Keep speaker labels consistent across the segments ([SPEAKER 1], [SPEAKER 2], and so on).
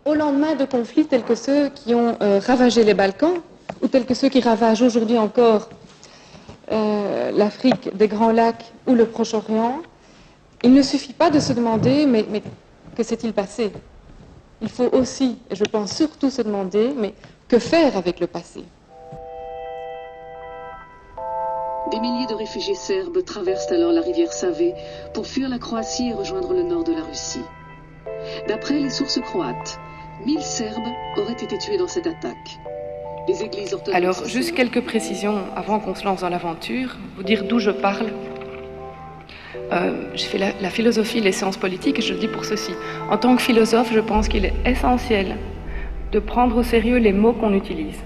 [SPEAKER 1] au lendemain de conflits tels que ceux qui ont ravagé les Balkans, ou tels que ceux qui ravagent aujourd'hui encore l'Afrique des Grands Lacs ou le Proche-Orient, il ne suffit pas de se demander mais que s'est-il passé? Il faut aussi, et je pense surtout se demander, mais que faire avec le passé?
[SPEAKER 2] Des milliers de réfugiés serbes traversent alors la rivière Save pour fuir la Croatie et rejoindre le nord de la Russie. D'après les sources croates, 1000 Serbes auraient été tués dans cette attaque. Les églises orthodoxes...
[SPEAKER 3] Alors, juste quelques précisions avant qu'on se lance dans l'aventure, vous dire d'où je parle. J'ai fait la philosophie, les sciences politiques, et je le dis pour ceci. En tant que philosophe, je pense qu'il est essentiel de prendre au sérieux les mots qu'on utilise,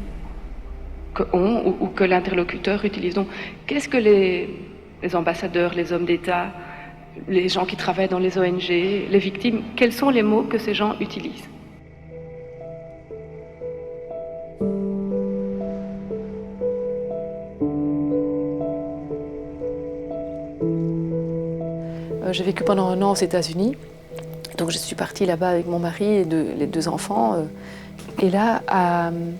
[SPEAKER 3] que on ou que l'interlocuteur utilise. Donc, qu'est-ce que les ambassadeurs, les hommes d'État, les gens qui travaillent dans les ONG, les victimes, quels sont les mots que ces gens utilisent? J'ai vécu pendant 1 an aux États-Unis, donc je suis partie là-bas avec mon mari et les 2 enfants. Et là,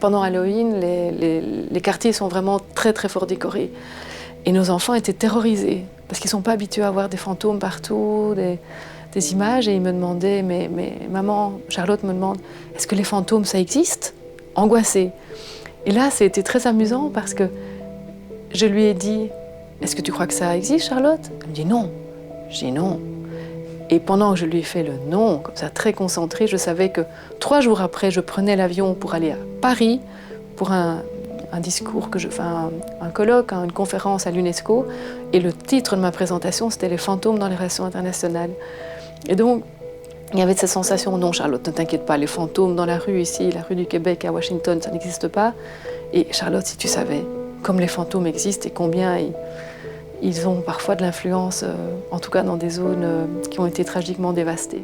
[SPEAKER 3] pendant Halloween, les quartiers sont vraiment très très fort décorés. Et nos enfants étaient terrorisés, parce qu'ils ne sont pas habitués à voir des fantômes partout, des images. Et ils me demandaient, mais maman, Charlotte me demande, est-ce que les fantômes, ça existe? Angoissée. Et là, c'était très amusant parce que je lui ai dit, est-ce que tu crois que ça existe, Charlotte? Elle me dit non. J'ai dit non. Et pendant que je lui ai fait le non, comme ça, très concentrée, je savais que 3 jours après, je prenais l'avion pour aller à Paris pour un discours, un colloque, une conférence à l'UNESCO. Et le titre de ma présentation, c'était « Les fantômes dans les relations internationales ». Et donc, il y avait cette sensation, non Charlotte, ne t'inquiète pas, les fantômes dans la rue ici, la rue du Québec à Washington, ça n'existe pas. Et Charlotte, si tu savais, comme les fantômes existent et combien ils ont parfois de l'influence, en tout cas dans des zones qui ont été tragiquement dévastées.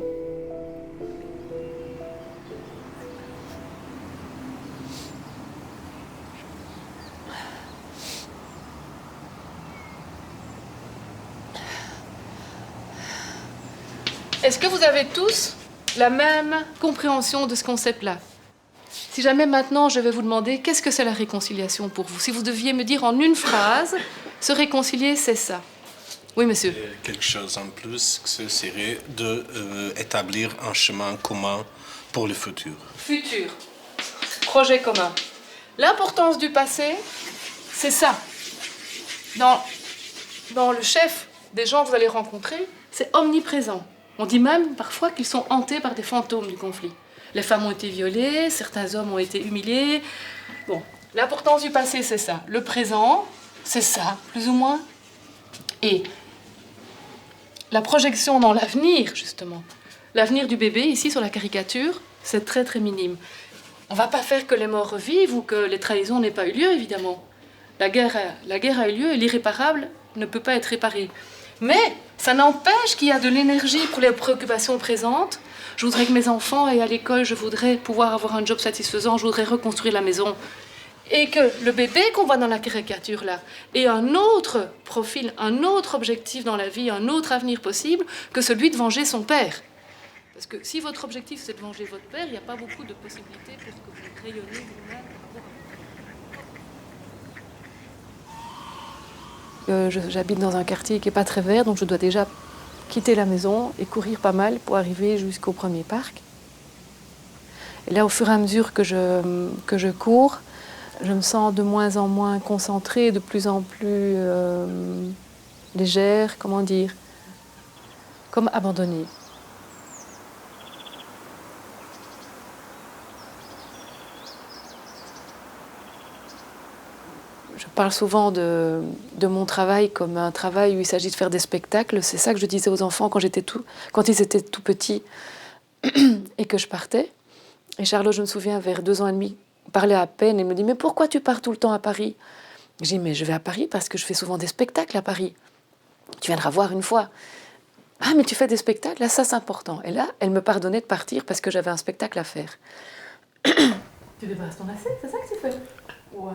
[SPEAKER 3] Est-ce que vous avez tous la même compréhension de ce concept-là? Si jamais maintenant je vais vous demander qu'est-ce que c'est la réconciliation pour vous, si vous deviez me dire en une phrase, se réconcilier, c'est ça. Oui, monsieur.
[SPEAKER 4] Quelque chose en plus, ce serait d'établir un chemin commun pour le futur.
[SPEAKER 3] Futur. Projet commun. L'importance du passé, c'est ça. Dans le chef des gens que vous allez rencontrer, c'est omniprésent. On dit même parfois qu'ils sont hantés par des fantômes du conflit. Les femmes ont été violées, certains hommes ont été humiliés. Bon, l'importance du passé, c'est ça. Le présent, c'est ça, plus ou moins. Et la projection dans l'avenir, justement. L'avenir du bébé, ici, sur la caricature, c'est très, très minime. On ne va pas faire que les morts revivent ou que les trahisons n'aient pas eu lieu, évidemment. La guerre a eu lieu et l'irréparable ne peut pas être réparé. Mais ça n'empêche qu'il y a de l'énergie pour les préoccupations présentes. Je voudrais que mes enfants aient à l'école, je voudrais pouvoir avoir un job satisfaisant, je voudrais reconstruire la maison. Et que le bébé qu'on voit dans la caricature là ait un autre profil, un autre objectif dans la vie, un autre avenir possible que celui de venger son père. Parce que si votre objectif c'est de venger votre père, il n'y a pas beaucoup de possibilités pour que vous rayonnez vous-même par rapport à j'habite dans un quartier qui n'est pas très vert, donc je dois déjà quitter la maison et courir pas mal pour arriver jusqu'au premier parc. Et là, au fur et à mesure que je cours, je me sens de moins en moins concentrée, de plus en plus légère, comment dire, comme abandonnée. Je parle souvent de mon travail comme un travail où il s'agit de faire des spectacles. C'est ça que je disais aux enfants quand ils étaient tout petits et que je partais. Et Charlotte, je me souviens, vers 2 ans et demi, parlait à peine et me dit « Mais pourquoi tu pars tout le temps à Paris ?» Je dis « Mais je vais à Paris parce que je fais souvent des spectacles à Paris. Tu viendras voir une fois. » « Ah, mais tu fais des spectacles, là, ça c'est important. » Et là, elle me pardonnait de partir parce que j'avais un spectacle à faire. Tu débarrasses ton assiette, c'est ça que tu fais? Waouh,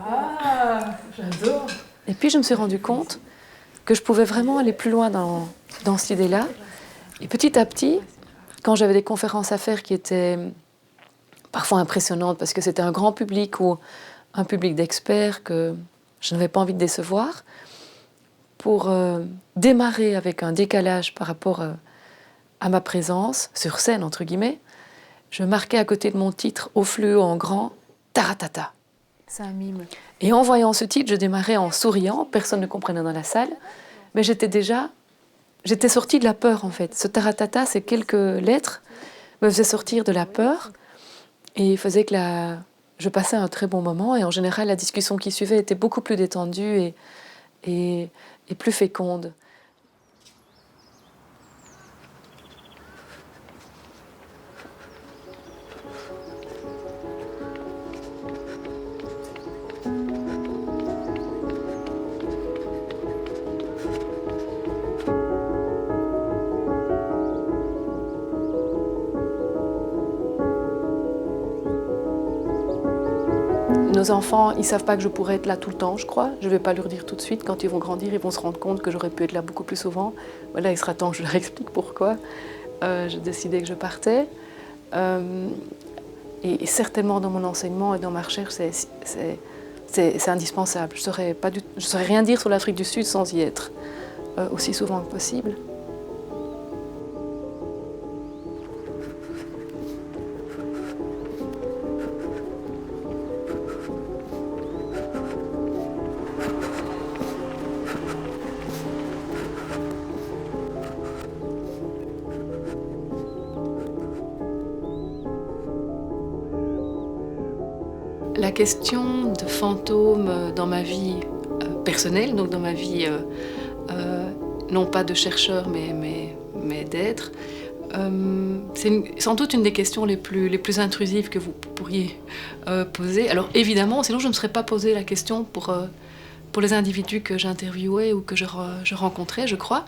[SPEAKER 3] j'adore. Et puis je me suis rendu compte que je pouvais vraiment aller plus loin dans cette idée-là. Et petit à petit, quand j'avais des conférences à faire qui étaient parfois impressionnante parce que c'était un grand public ou un public d'experts que je n'avais pas envie de décevoir, pour démarrer avec un décalage par rapport à ma présence, sur scène entre guillemets, je marquais à côté de mon titre au fluo en grand « Taratata ».
[SPEAKER 5] C'est un mime.
[SPEAKER 3] Et en voyant ce titre, je démarrais en souriant, personne ne comprenait dans la salle, mais j'étais sortie de la peur en fait. Ce taratata, ces quelques lettres me faisaient sortir de la peur et faisait que je passais un très bon moment. Et en général, la discussion qui suivait était beaucoup plus détendue et plus féconde. Nos enfants, ils ne savent pas que je pourrais être là tout le temps, je crois. Je ne vais pas leur dire tout de suite. Quand ils vont grandir, ils vont se rendre compte que j'aurais pu être là beaucoup plus souvent. Voilà, il sera temps que je leur explique pourquoi j'ai décidé que je partais. Et certainement dans mon enseignement et dans ma recherche, c'est indispensable. Je ne saurais rien dire sur l'Afrique du Sud sans y être aussi souvent que possible. La question de fantômes dans ma vie personnelle, donc dans ma vie non pas de chercheur mais d'être, c'est sans doute une des questions les plus intrusives que vous pourriez poser. Alors évidemment, sinon je ne me serais pas posé la question pour les individus que j'interviewais ou que je rencontrais, je crois.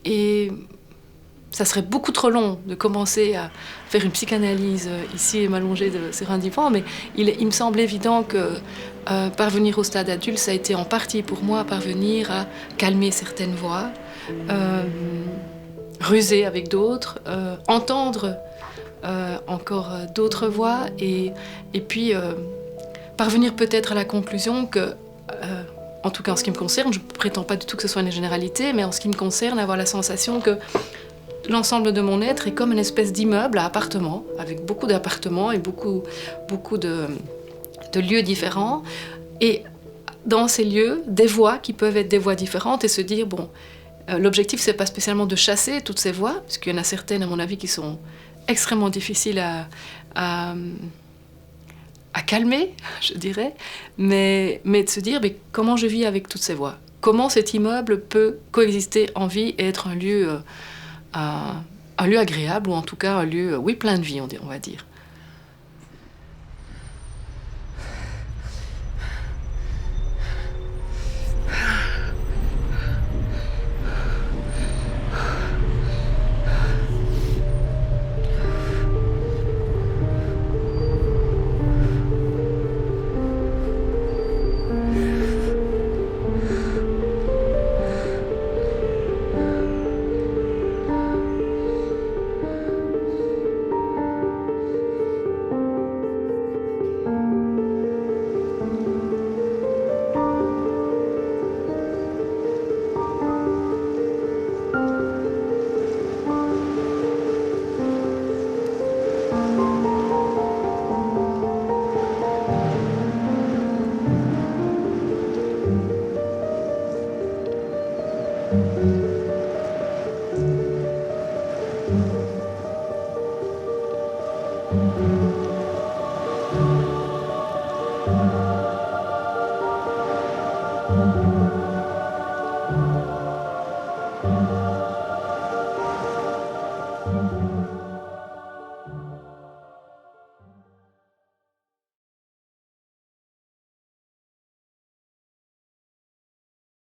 [SPEAKER 3] Et ça serait beaucoup trop long de commencer à faire une psychanalyse ici et m'allonger sur un divan, mais il me semble évident que parvenir au stade adulte, ça a été en partie pour moi parvenir à calmer certaines voix, ruser avec d'autres, entendre encore d'autres voix, et puis parvenir peut-être à la conclusion que, en tout cas en ce qui me concerne, je ne prétends pas du tout que ce soit une généralité, mais en ce qui me concerne, avoir la sensation que l'ensemble de mon être est comme une espèce d'immeuble à appartements, avec beaucoup d'appartements et beaucoup de lieux différents. Et dans ces lieux, des voix qui peuvent être des voix différentes et se dire, bon, l'objectif, c'est pas spécialement de chasser toutes ces voix, parce qu'il y en a certaines, à mon avis, qui sont extrêmement difficiles à calmer, je dirais, mais de se dire, mais comment je vis avec toutes ces voix? Comment cet immeuble peut coexister en vie et être un lieu agréable, ou en tout cas un lieu, oui, plein de vie, on va dire.